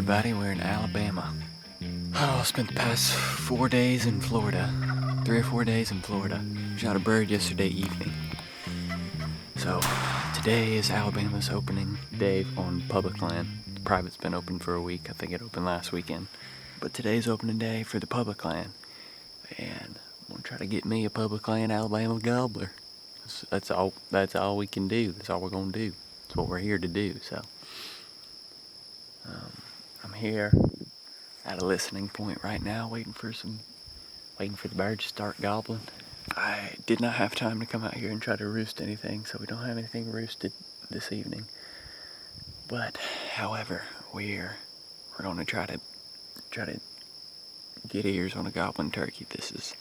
everybody. We're in Alabama. Oh, I spent the past 4 days in Florida. 3 or 4 days in Florida. Shot a bird yesterday evening. So, today is Alabama's opening day on public land. The private's been open for a week. I think it opened last weekend. But today's opening day for the public land. And I'm going to try to get me a public land Alabama Gobbler. That's all we can do. That's all we're going to do. That's what we're here to do. So, I'm here at a listening point right now, waiting for the birds to start gobbling. I did not have time to come out here and try to roost anything, so we don't have anything roosted this evening. But, however, we're going to try to get ears on a gobbling turkey. This is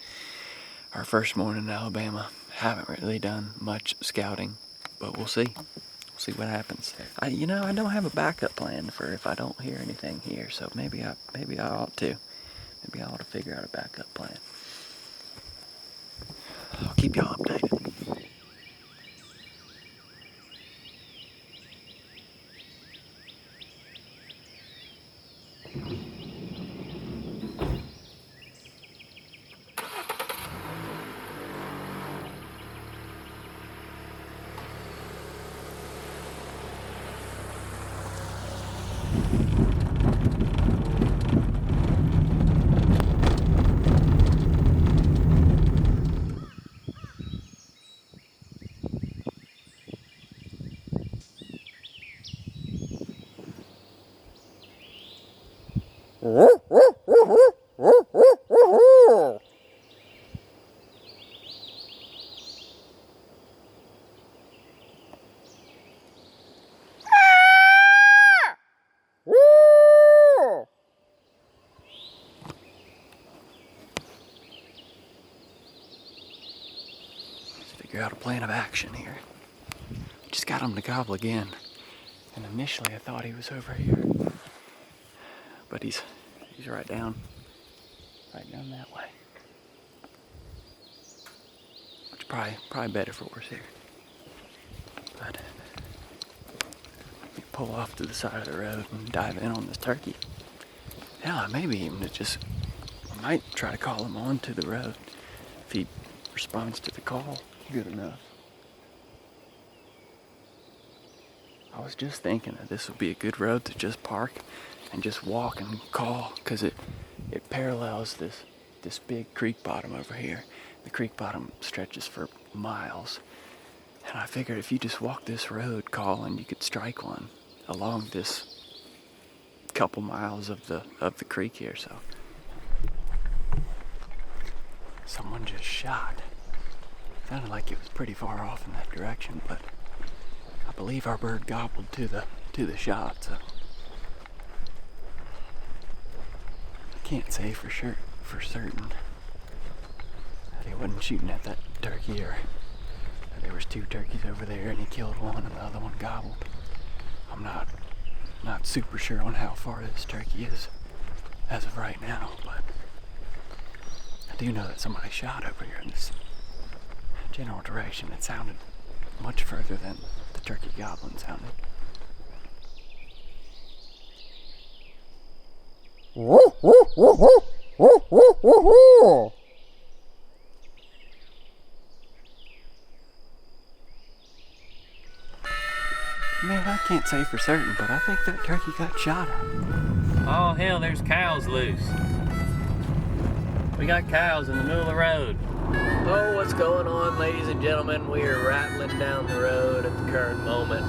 our first morning in Alabama. Haven't really done much scouting, but we'll see. We'll see what happens. I don't have a backup plan for if I don't hear anything here, so maybe I ought to. Maybe I ought to figure out a backup plan. I'll keep y'all updated. Let's figure out a plan of action here. Just got him to gobble again. And initially I thought he was over here. But he's right down that way. Which probably better for us here. But let me pull off to the side of the road and dive in on this turkey. Hell, maybe even I might try to call him onto the road if he responds to the call good enough. I was just thinking that this would be a good road to just park and just walk and call, because it parallels this big creek bottom over here. The creek bottom stretches for miles, and I figured if you just walk this road calling, you could strike one along this couple miles of the creek here. So someone just shot. Sounded like it was pretty far off in that direction, but I believe our bird gobbled to the shot, so I can't say for certain that he wasn't shooting at that turkey, or that there was two turkeys over there and he killed one and the other one gobbled. I'm not super sure on how far this turkey is as of right now, but I do know that somebody shot over here in this general direction. It sounded much further than the turkey gobbling sounded. Man, I can't say for certain, but I think that turkey got shot at. Oh hell, there's cows loose. We got cows in the middle of the road. Oh, what's going on, ladies and gentlemen? We are rattling down the road at the current moment.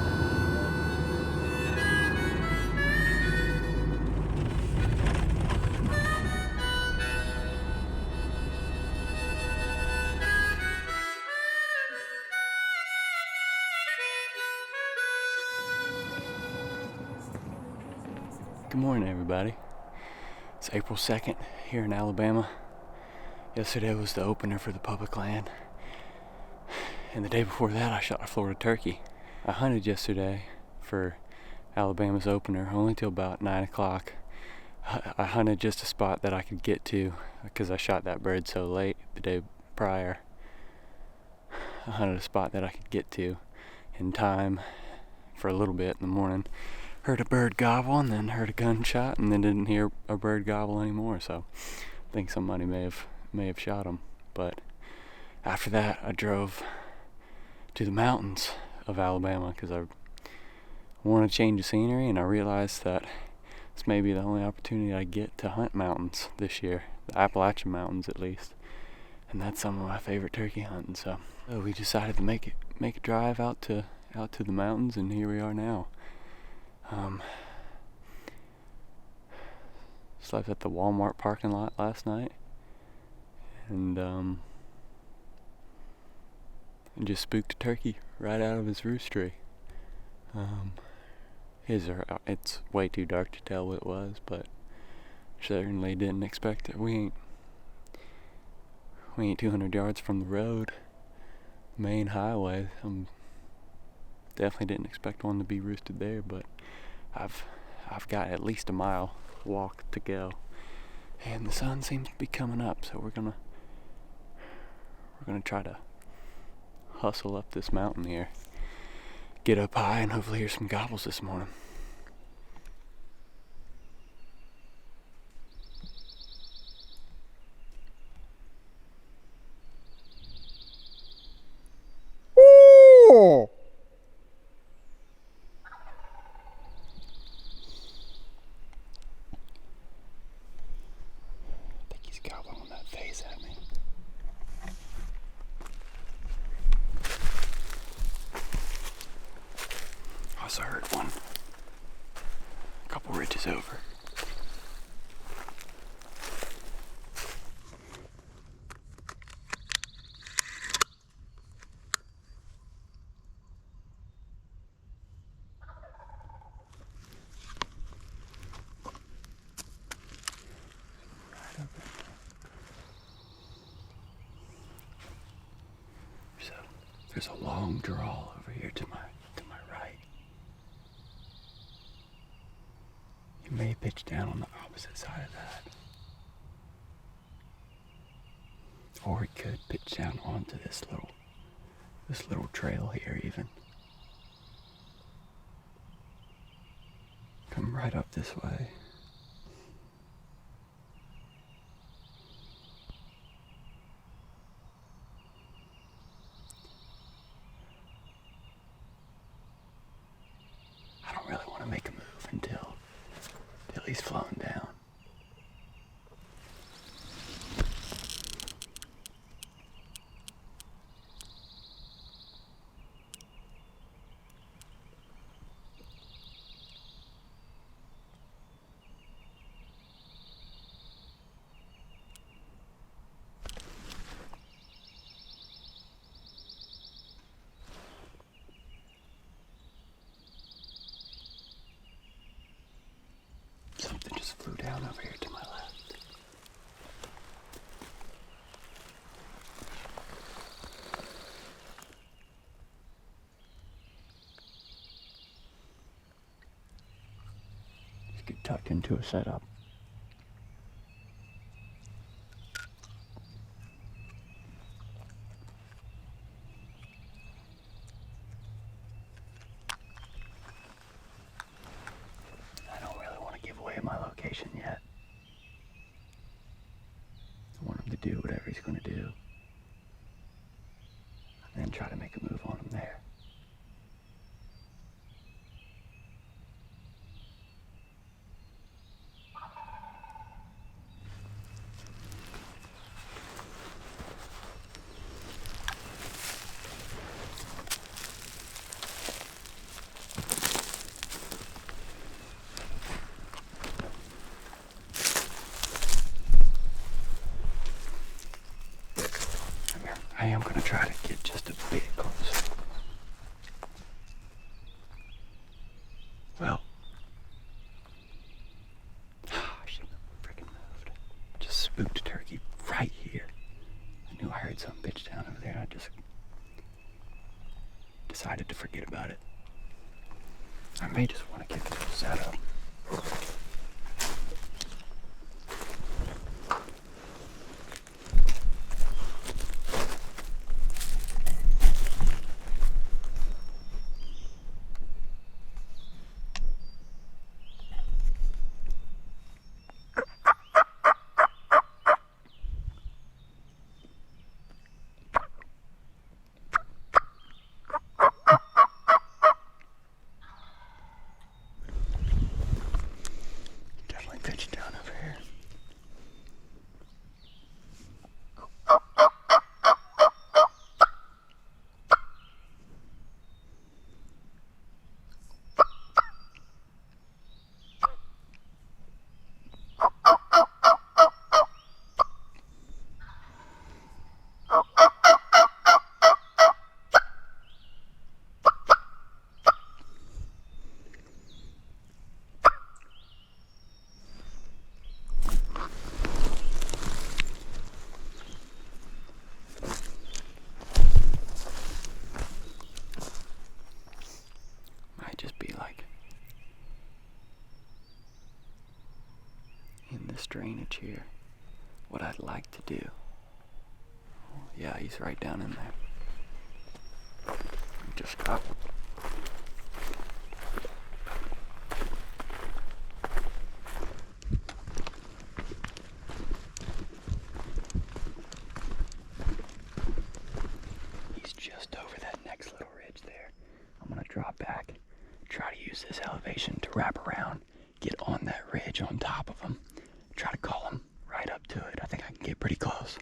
Good morning, everybody. It's April 2nd here in Alabama. Yesterday was the opener for the public land. And the day before that, I shot a Florida turkey. I hunted yesterday for Alabama's opener, only till about 9 o'clock. I hunted just a spot that I could get to because I shot that bird so late the day prior. I hunted a spot that I could get to in time for a little bit in the morning. heard a bird gobble and then heard a gunshot and then didn't hear a bird gobble anymore. So I think somebody may have shot him. But after that, I drove to the mountains of Alabama because I wanted to change the scenery, and I realized that this may be the only opportunity I get to hunt mountains this year, the Appalachian Mountains at least, and that's some of my favorite turkey hunting. So we decided to make a drive out to the mountains, and here we are now. Slept at the Walmart parking lot last night, and just spooked a turkey right out of his roost tree. It's way too dark to tell what it was, but certainly didn't expect it. We ain't 200 yards from the road, main highway. Definitely didn't expect one to be roosted there, but I've got at least a mile walk to go, and the sun seems to be coming up, so we're gonna try to hustle up this mountain here, get up high, and hopefully hear some gobbles this morning. Ooh. I think he's gobbling that face at me. Also heard one a couple ridges over. So there's a long draw over here to my right. You may pitch down on the opposite side of that. Or it could pitch down onto this little trail here even. Come right up this way. I don't really want to make a move until he's flown down. Something just flew down over here to my left. Just get tucked into a setup. Give away my location yet. I want him to do whatever he's going to do, and then try to make a move on him there. I am going to try to get just a bit closer. Well, I shouldn't have freaking moved. Just spooked a turkey right here. I knew I heard some bitch down over there. I just decided to forget about it. I may just want to get this set up. this drainage here. What I'd like to do. Yeah, he's right down in there. Just got. He's just over that next little ridge there. I'm gonna drop back, try to use this elevation to wrap around, get on that ridge on top of him, try to call him right up to it. I think I can get pretty close.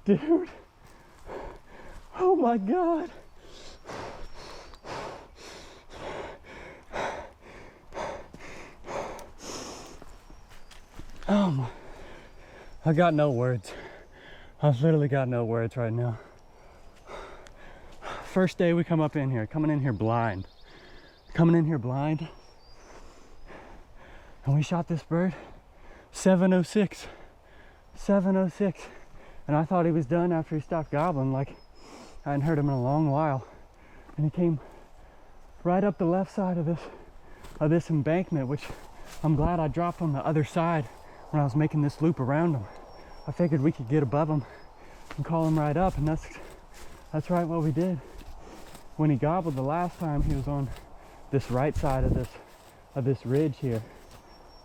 Dude. Oh my God. Oh my. I got no words. I've literally got no words right now. First day we come up in here, coming in here blind. And we shot this bird 7:06. 7:06. And I thought he was done after he stopped gobbling, like I hadn't heard him in a long while. And he came right up the left side of this embankment, which I'm glad I dropped on the other side when I was making this loop around him. I figured we could get above him and call him right up, and that's right what we did. When he gobbled the last time, he was on this right side of this ridge here.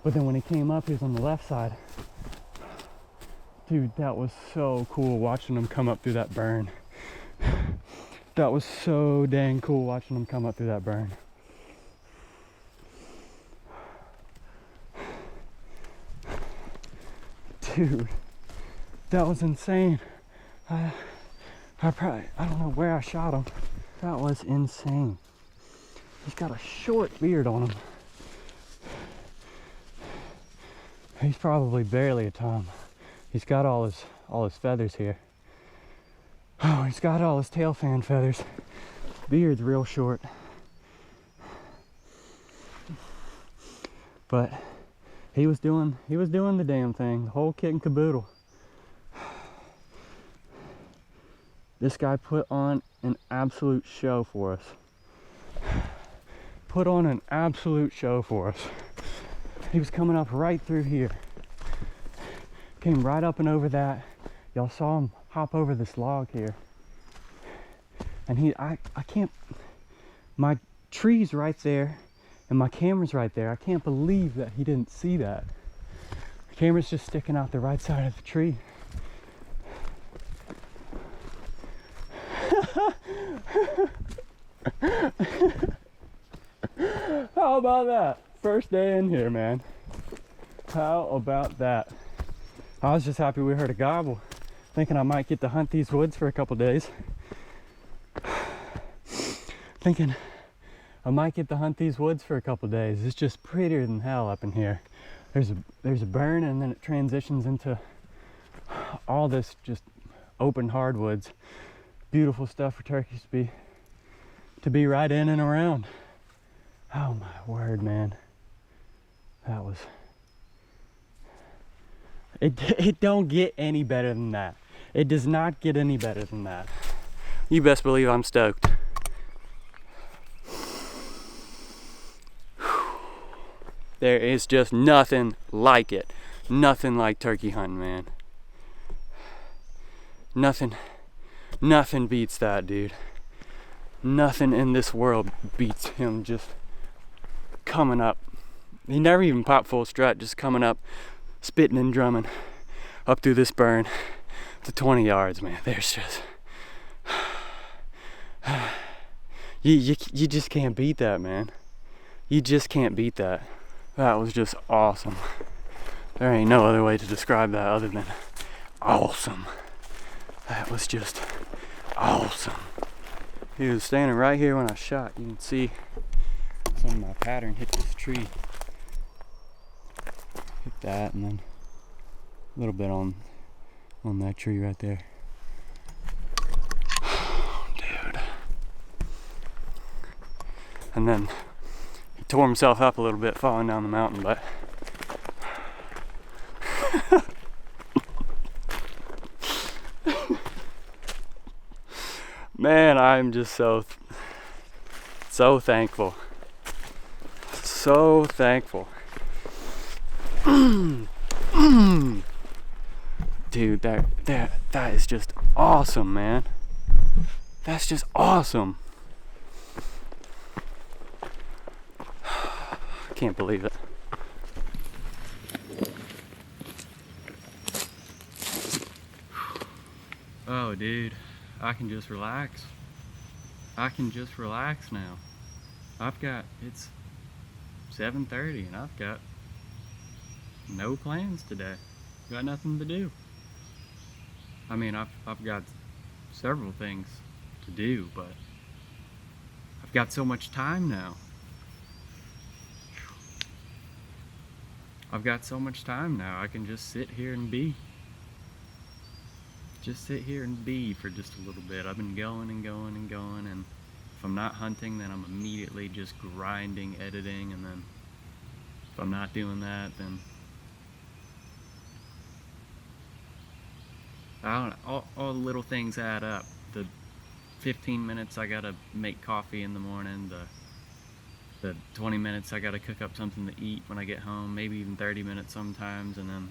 But then when he came up, he was on the left side. Dude, that was so cool watching him come up through that burn. That was so dang cool watching him come up through that burn. Dude, that was insane. I don't know where I shot him. That was insane. He's got a short beard on him. He's probably barely a tom. He's got all his feathers here. Oh, he's got all his tail fan feathers. Beard's real short. But he was doing the damn thing, the whole kit and caboodle. This guy put on an absolute show for us. He was coming up right through here. Came right up and over that. Y'all saw him hop over this log here. And I can't, my tree's right there and my camera's right there. I can't believe that he didn't see that. The camera's just sticking out the right side of the tree. How about that? First day in here, man. How about that? I was just happy we heard a gobble, thinking I might get to hunt these woods for a couple days. Thinking I might get to hunt these woods for a couple days. It's just prettier than hell up in here. There's a burn, and then it transitions into all this just open hardwoods. Beautiful stuff for turkeys to be right in and around. Oh my word, man. That was, it don't get any better than that. It does not get any better than that. You best believe I'm stoked. There is just nothing like it. Nothing like turkey hunting, man. Nothing beats that, dude. Nothing in this world beats him just coming up. He never even popped full strut, just coming up, spitting and drumming up through this burn to 20 yards, man. There's just you just can't beat that, man. You just can't beat that. That was just awesome. There ain't no other way to describe that other than awesome. That was just awesome. He was standing right here when I shot. You can see some of my pattern hit this tree. Hit that, and then a little bit on that tree right there. Dude. And then he tore himself up a little bit falling down the mountain, but man, I'm just so thankful. So thankful. Dude, that is just awesome, man. That's just awesome. I can't believe it. Oh, dude, I can just relax. I can just relax now. It's 7:30 and I've got no plans today. Got nothing to do. I mean, I've got several things to do, but I've got so much time now. I've got so much time now. I can just sit here and be. Just sit here and be for just a little bit. I've been going and going and going, and if I'm not hunting, then I'm immediately just grinding, editing, and then if I'm not doing that, then I don't know, all the little things add up. The 15 minutes I gotta make coffee in the morning, the 20 minutes I gotta cook up something to eat when I get home, maybe even 30 minutes sometimes, and then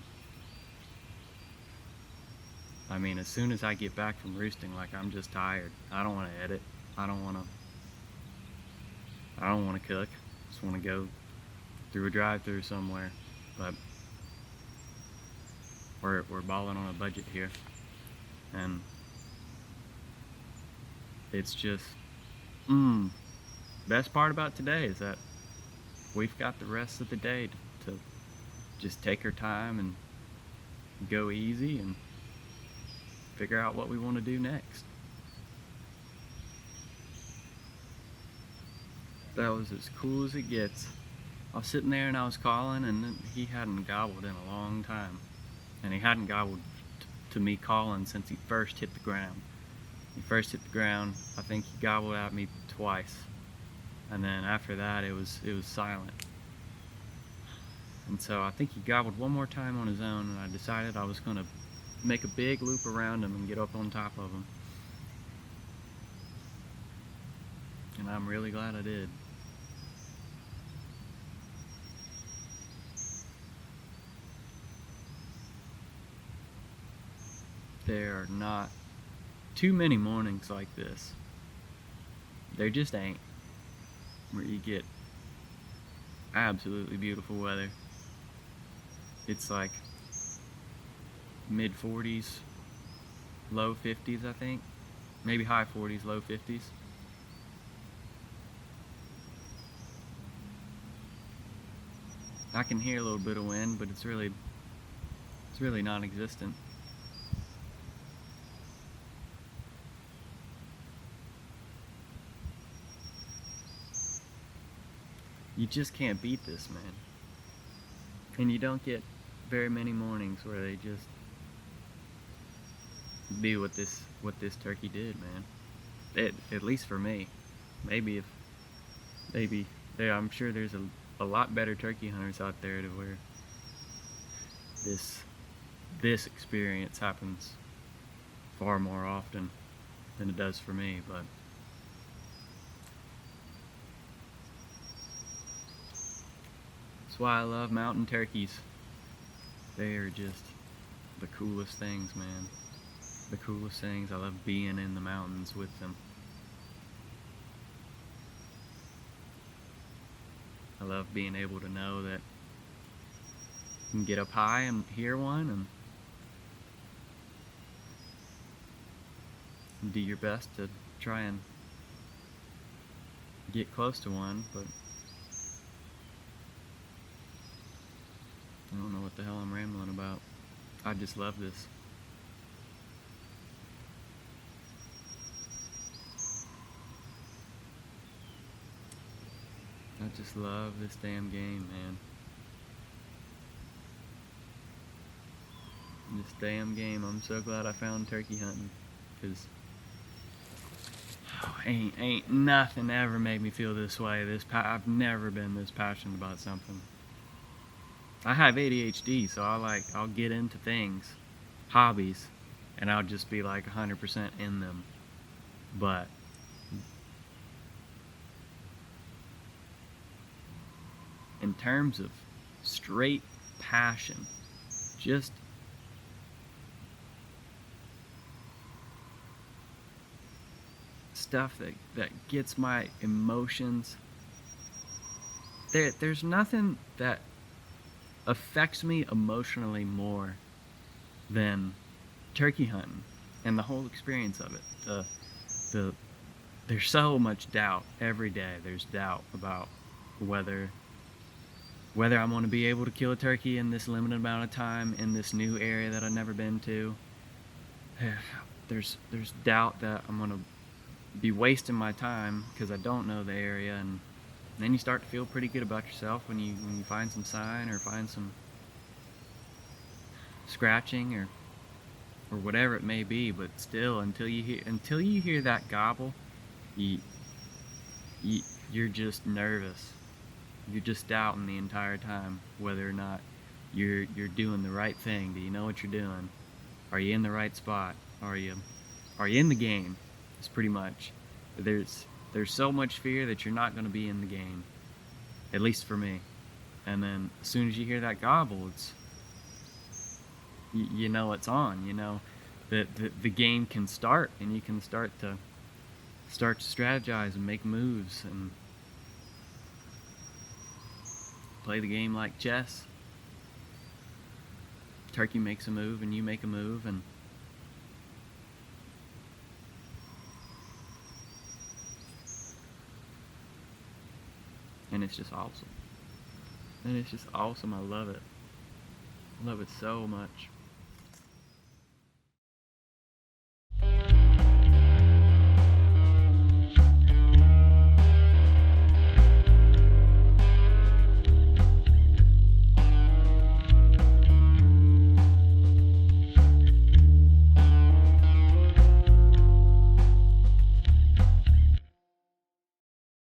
I mean, as soon as I get back from roosting, like, I'm just tired. I don't want to edit. I don't want to cook. I just want to go through a drive-through somewhere. But we're balling on a budget here, and it's just best part about today is that we've got the rest of the day to just take our time and go easy and figure out what we want to do next. That was as cool as it gets. I was sitting there and I was calling, and he hadn't gobbled in a long time. And he hadn't gobbled to me calling since he first hit the ground. He first hit the ground, I think he gobbled at me twice. And then after that it was silent. And so I think he gobbled one more time on his own, and I decided I was gonna make a big loop around him and get up on top of him. And I'm really glad I did. There are not too many mornings like this. There just ain't. Where you get absolutely beautiful weather. It's like mid 40s, low 50s, I think. Maybe high 40s, low 50s. I can hear a little bit of wind, but it's really non-existent. You just can't beat this, man. And you don't get very many mornings where they just do what this turkey did, man. At least for me. Maybe I'm sure there's a lot better turkey hunters out there to where this experience happens far more often than it does for me, but that's why I love mountain turkeys. They are just the coolest things, man. The coolest things. I love being in the mountains with them. I love being able to know that you can get up high and hear one and do your best to try and get close to one, but I don't know what the hell I'm rambling about. I just love this. I just love this damn game, man. This damn game. I'm so glad I found turkey hunting, because ain't nothing ever made me feel this way. I've never been this passionate about something. I have ADHD, so I'll get into things, hobbies, and I'll just be like 100% in them. But in terms of straight passion, just stuff that gets my emotions, there's nothing that affects me emotionally more than turkey hunting and the whole experience of it. There's so much doubt every day. There's doubt about whether I'm going to be able to kill a turkey in this limited amount of time in this new area that I've never been to. there's doubt that I'm gonna be wasting my time because I don't know the area, and then you start to feel pretty good about yourself when you find some sign or find some scratching or whatever it may be. But still, until you hear that gobble, you, you're just nervous. You're just doubting the entire time whether or not you're doing the right thing. Do you know what you're doing? Are you in the right spot? Are you in the game? It's pretty much. There's so much fear that you're not going to be in the game. At least for me. And then as soon as you hear that gobble, it's you know it's on. You know that the game can start, and you can start to strategize and make moves and play the game like chess. Turkey makes a move and you make a move, and it's just awesome. And it's just awesome. I love it. I love it so much.